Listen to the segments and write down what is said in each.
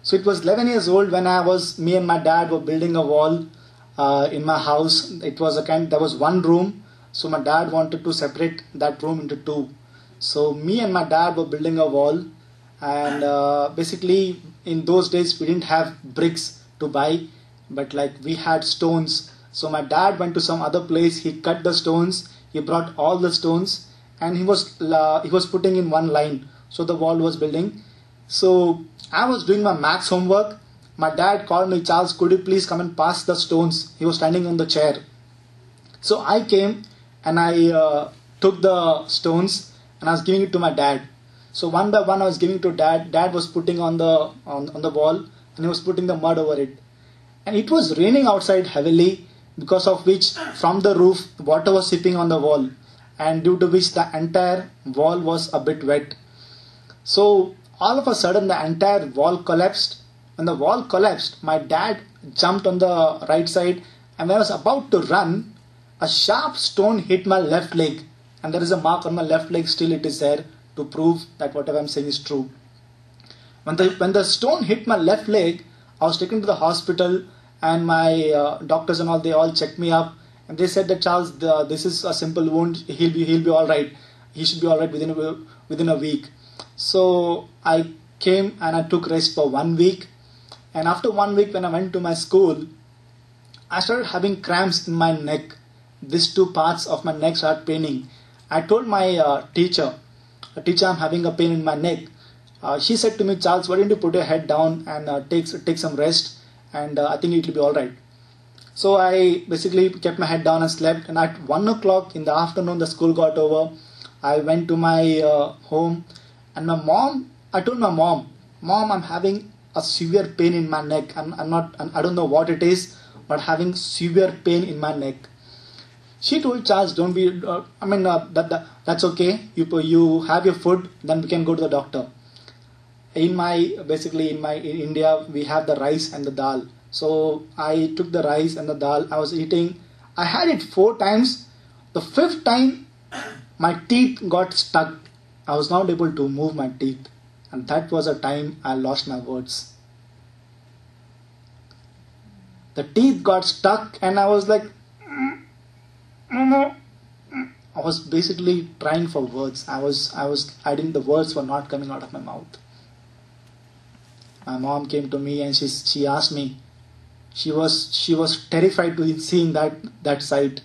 So it was 11 years old when me and my dad were building a wall in my house. It was there was one room. So my dad wanted to separate that room into two. So me and my dad were building a wall. And basically in those days we didn't have bricks to buy, but like we had stones. So my dad went to some other place. He cut the stones. He brought all the stones, and he was putting in one line. So the wall was building. So I was doing my maths homework. My dad called me, Charles, could you please come and pass the stones? He was standing on the chair. So I came and I took the stones and I was giving it to my dad. So one by one I was giving to dad. Dad was putting on the wall, and he was putting the mud over it. And it was raining outside heavily, because of which from the roof water was seeping on the wall, and due to which the entire wall was a bit wet. So all of a sudden the entire wall collapsed. When the wall collapsed, my dad jumped on the right side, and when I was about to run, a sharp stone hit my left leg, and there is a mark on my left leg, still it is there, to prove that whatever I'm saying is true. When the stone hit my left leg, I was taken to the hospital, and my doctors and all, they all checked me up, and they said that, Charles, this is a simple wound. He'll be all right. He should be all right within a week. So I came and I took rest for 1 week, and after 1 week when I went to my school, I started having cramps in my neck. These two parts of my neck started paining. I told my teacher, I'm having a pain in my neck. She said to me, Charles, why don't you put your head down and take some rest, and I think it will be all right. So I basically kept my head down and slept, and at 1 o'clock in the afternoon the school got over. I went to my home, and I told my mom, I'm having a severe pain in my neck. I don't know what it is, but having severe pain in my neck. She told, Charles, don't be, that's okay. You have your food, then we can go to the doctor. In India, we have the rice and the dal. So I took the rice and the dal. I was eating. I had it 4 times. The 5th time, my teeth got stuck. I was not able to move my teeth. And that was a time I lost my words. The teeth got stuck, and I was like, I was basically trying for words. The words were not coming out of my mouth. My mom came to me and she asked me. She was terrified to seeing that sight.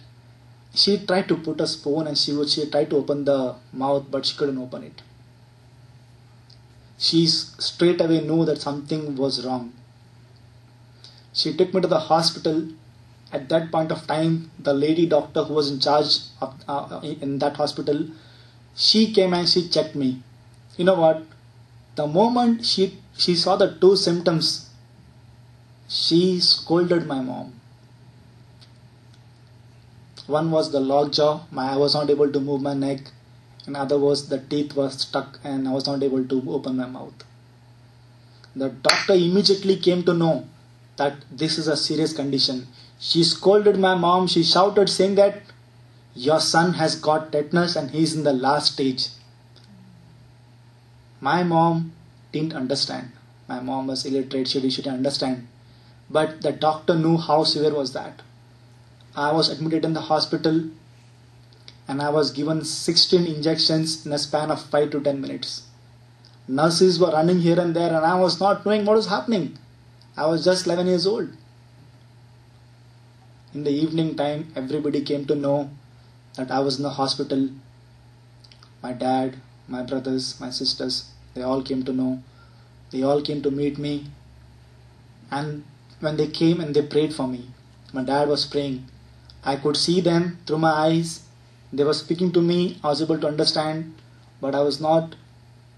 She tried to put a spoon and she tried to open the mouth, but she couldn't open it. She straight away knew that something was wrong. She took me to the hospital. At that point of time, the lady doctor who was in charge of, in that hospital, she came and she checked me. You know what? The moment she saw the 2 symptoms, she scolded my mom. One was the lockjaw. I was not able to move my neck. And other was the teeth were stuck and I was not able to open my mouth. The doctor immediately came to know that this is a serious condition. She scolded my mom. She shouted saying that your son has got tetanus and he's in the last stage. My mom didn't understand. My mom was illiterate. She didn't understand. But the doctor knew how severe was that. I was admitted in the hospital and I was given 16 injections in a span of 5 to 10 minutes. Nurses were running here and there and I was not knowing what was happening. I was just 11 years old. In the evening time, everybody came to know that I was in the hospital. My dad, my brothers, my sisters, they all came to know. They all came to meet me. And when they came and they prayed for me, my dad was praying. I could see them through my eyes. They were speaking to me. I was able to understand, but I was not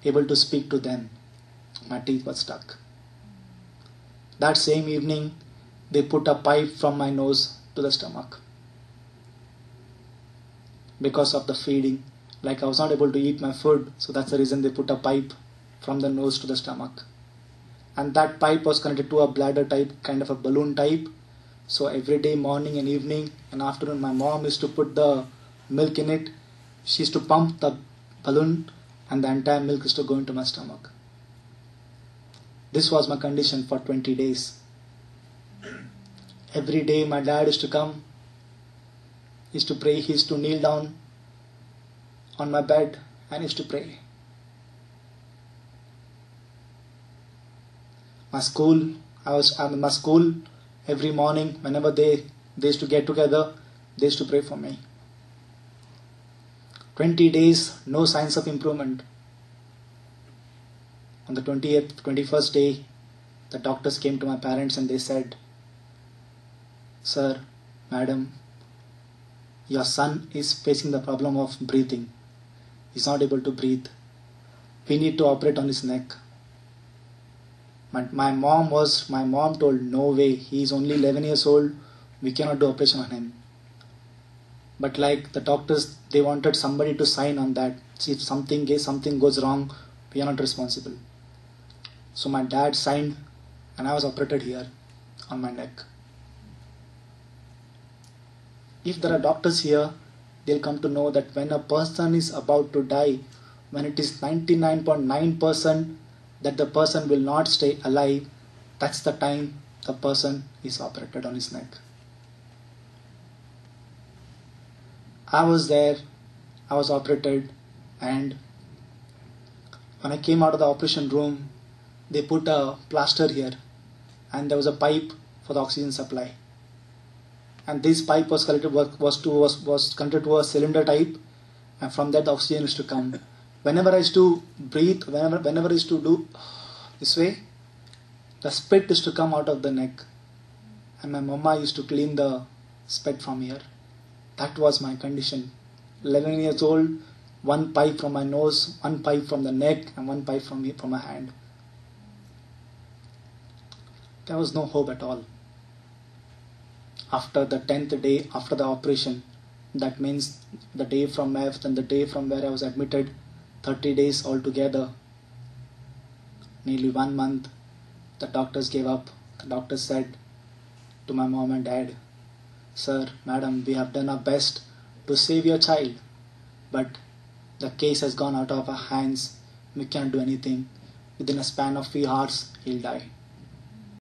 able to speak to them. My teeth were stuck. That same evening, they put a pipe from my nose to the stomach. Because of the feeding, like I was not able to eat my food, so that's the reason they put a pipe from the nose to the stomach. And that pipe was connected to a bladder type, kind of a balloon type. So every day, morning and evening and afternoon, my mom used to put the milk in it. She used to pump the balloon and the entire milk used to go into my stomach. This was my condition for 20 days. Every day my dad used to come, he used to pray, he used to kneel down on my bed and used to pray. My school, my school, every morning, whenever they used to get together, they used to pray for me. 20 days, no signs of improvement. On the 21st day, the doctors came to my parents and they said, "Sir, madam, your son is facing the problem of breathing. He's not able to breathe. We need to operate on his neck." My mom told, "No way, he's only 11 years old, we cannot do operation on him." But like the doctors, they wanted somebody to sign on that. See, if something goes wrong, we are not responsible. So my dad signed and I was operated here on my neck. If there are doctors here, they'll come to know that when a person is about to die, when it is 99.9% that the person will not stay alive, that's the time the person is operated on his neck. I was there, I was operated, and when I came out of the operation room, they put a plaster here and there was a pipe for the oxygen supply. And this pipe was connected to a cylinder type, and from that the oxygen used to come. Whenever I used to breathe, whenever I used to do this way, the spit used to come out of the neck, and my mama used to clean the spit from here. That was my condition. 11 years old, one pipe from my nose, one pipe from the neck, and one pipe from my hand. There was no hope at all. After the 10th day after the operation, that means the day from where I was admitted, 30 days altogether, nearly 1 month, the doctors gave up. The doctors said to my mom and dad, "Sir, madam, we have done our best to save your child, but the case has gone out of our hands. We cannot do anything. Within a span of few hours, he'll die."